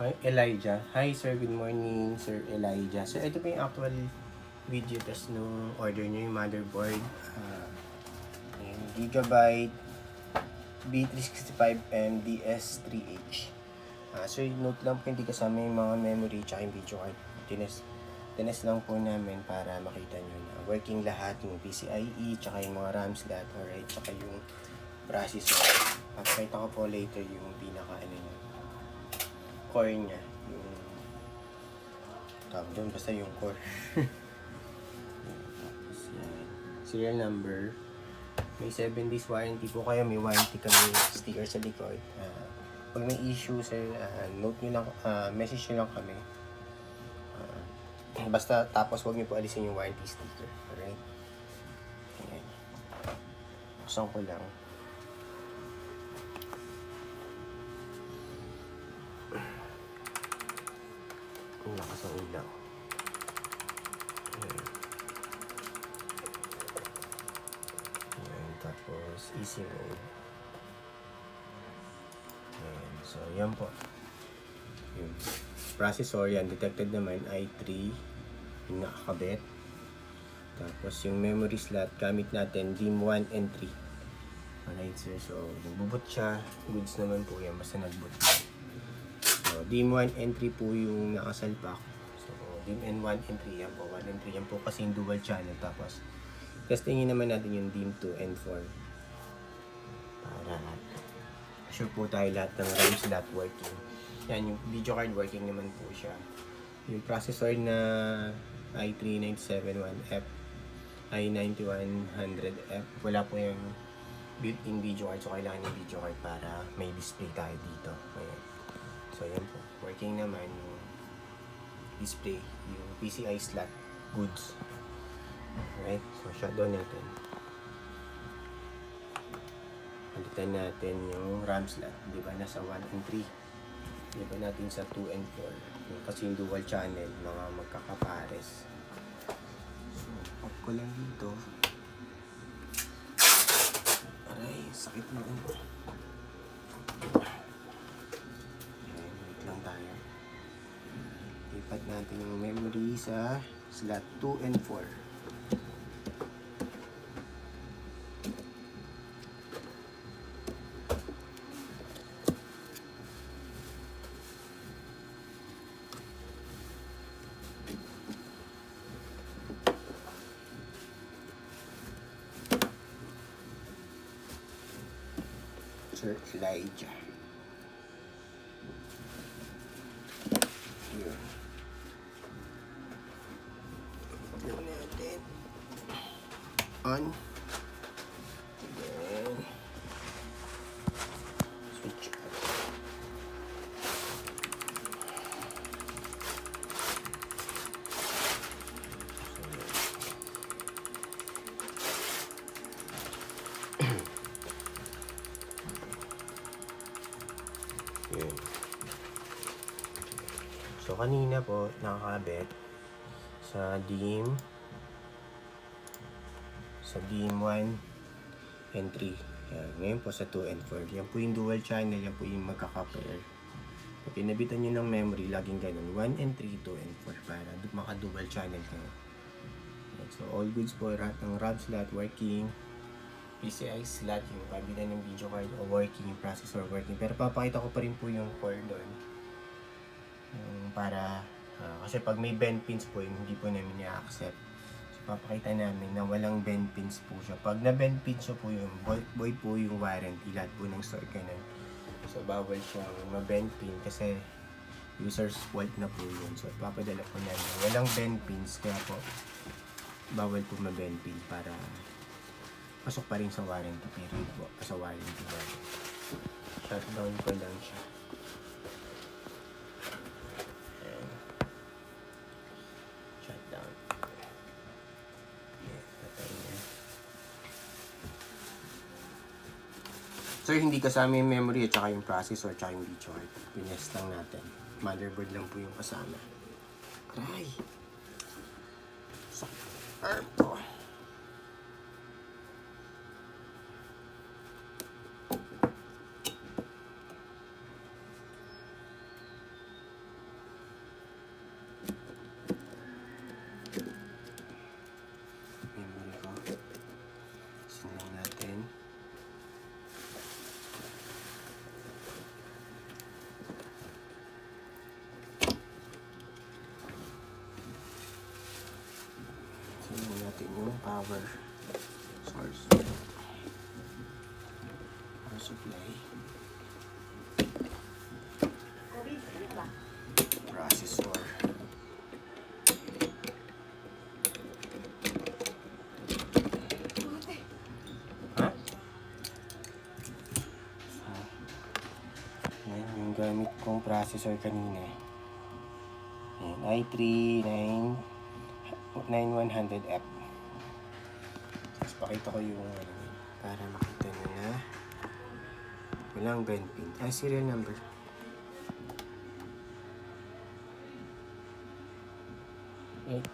Hi, Elijah. Hi, sir. Good morning, Sir Elijah. So, ito po yung actual video test nung order nyo yung motherboard. Gigabyte B365M DS3H. So, note lang po, hindi kasama yung mga memory tsaka yung video card. Tines lang po namin para makita nyo na working lahat yung PCIe tsaka yung mga RAM slot, alright, tsaka yung processor. Pakita ko po later yung pinaka core niya, yung tawag doon, basta yung core. Tapos yan, serial number, may 7 days warranty po kayo, may warranty kami sticker sa likod. Pag may issue sir, note nyo lang, message nyo lang kami. Basta tapos wag nyo po alisin yung warranty sticker, alright? Ayan, buksan ko lang. Ang lakas ng ilaw. Ayan. Ayan, tapos easy mode. Ayan, so yan po. Yung processor yan, detected naman i3 yung nakakabit. Tapos yung memory slot, gamit natin DIMM 1 and 3. Alright sir, so nagbubot siya. Goods naman po yan, basta nagbot na. So, DIMM 1 and 3 po yung nakasalpak. So, DIMM 1 and 3 yan po. 1 and 3 yan po kasi yung dual channel. Tapos, testingin naman natin yung DIMM 2 and 4. Para sure po tayo lahat ng RAM slot working. Yan, yung video card working naman po siya. Yung processor na i3-9701F, i9100F, wala po yung built-in video card. So, kailangan yung video card para may display tayo dito. Ayan. So, yan po. Working naman yung display, yung PCI slot goods. Alright. So, shutdown natin. Palitan natin yung RAM slot. Di ba? Nasa 1 and 3. Di ba natin sa 2 and 4. Kasi yung dual channel, mga magkakapares. So, pop ko lang dito. Aray, sakit mo. Lipat natin yung memory sa slot 2 and 4. Sir Elijah. Yun. Yun natin. On. Then, switch off. Yun. So, kanina po, nakakabit sa DIMM 1 and 3. Yan. Ngayon po sa 2 and 4. Yan po yung dual channel. Yan po yung magkaka-pair. Pag pinabitan nyo ng memory, laging ganun. 1 and 3, 2 and 4. Para maka-dual channel kayo. Yan. So, all goods po. Lahat ng RAM slot working. PCI slot, yung kabilan ng video card o working, yung processor working. Pero papakita ko pa rin po yung core doon. Para, kasi pag may bend pins po, yung hindi po namin i-accept. So, papakita namin na walang bend pins po siya. Pag na-bend pins po yung void po yung warranty, lahat po ng store ganun. So, bawal siyang ma-bend pin kasi user's fault na po yun. So, papadala po namin. Walang bend pins, kaya po, bawal po ma-bend pin para pasok pa rin sa warranty period po. Sa warranty period. Shutdown ko lang siya. Ayan. Shutdown. Ayan, patay niya. So, hindi kasama yung memory at saka yung processor at saka yung video card. Pinest lang natin. Motherboard lang po yung kasama. Aray! Sakit po. power source. Power supply. Processor. Ha? Yan yung gamit kong processor kanina. Yan, i3 9100F. Tapos pakita ko yung para makita nyo na walang bend pin. Serial number. Eight.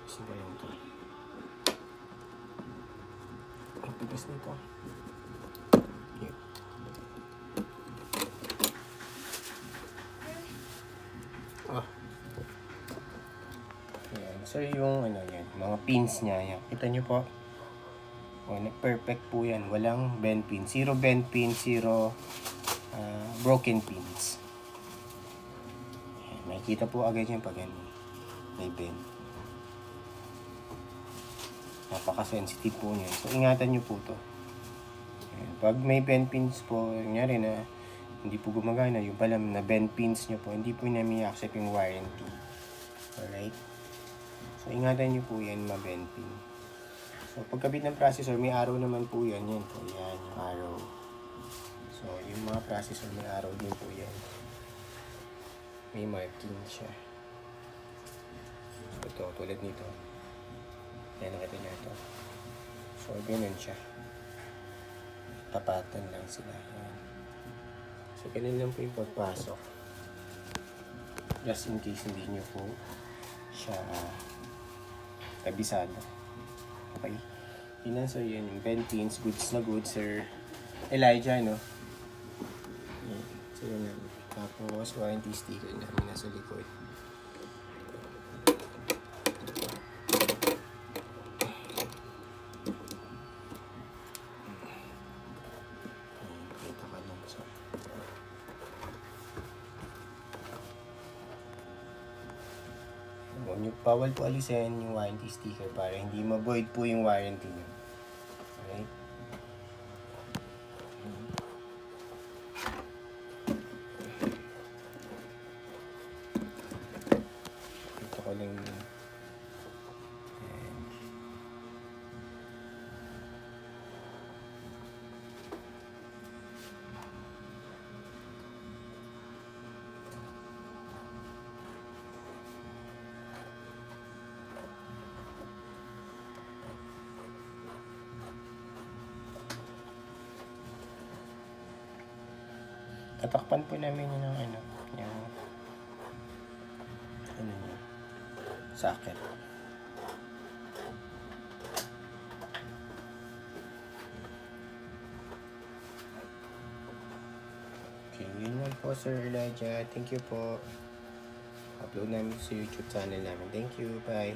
Kasi ba lang ito? Ang tigas nito. Yun. Ah. Ayan. So yung yan, mga pins niya. Yan. Kita nyo po. Perfect po yan. Walang bend pin. Zero bend pin, zero broken pins. Ayan. Makikita po agad yan pag may bend. Napaka-sensitive po niyan. So, ingatan nyo po to. Ayan. Pag may bend pins po, nangyari na hindi po gumagana, yung pala na bend pins nyo po, hindi po namin accept yung warranty. Alright? So, ingatan nyo po yan, ma-bend pin. So, pagkabit ng processor, may arrow naman po yan. Yan po, yan, yung arrow. So, yung mga processor, may arrow din po yan. May marking siya. So, ito, tulad nito. Yan, nakita nyo ito. So, ganun siya. Tapatan lang sila. Yan. So, ganun lang po yung pagpasok. Just in case hindi nyo po siya kabisado. Okay. Yun na, so yan yung bend pins, goods na goods, Sir Elijah, no? Yan. So yun na. Tapos, warranty sticker namin nasa likod. Kita ka lang sa... Bawal po alisin yung warranty sticker para hindi ma-void po yung warranty nyo. Alright? Ito ko lang yun. Tatakpan po namin yun ng yung niya, socket. Okay, yun lang po Sir Elijah. Thank you po. Upload namin sa YouTube channel namin. Thank you. Bye.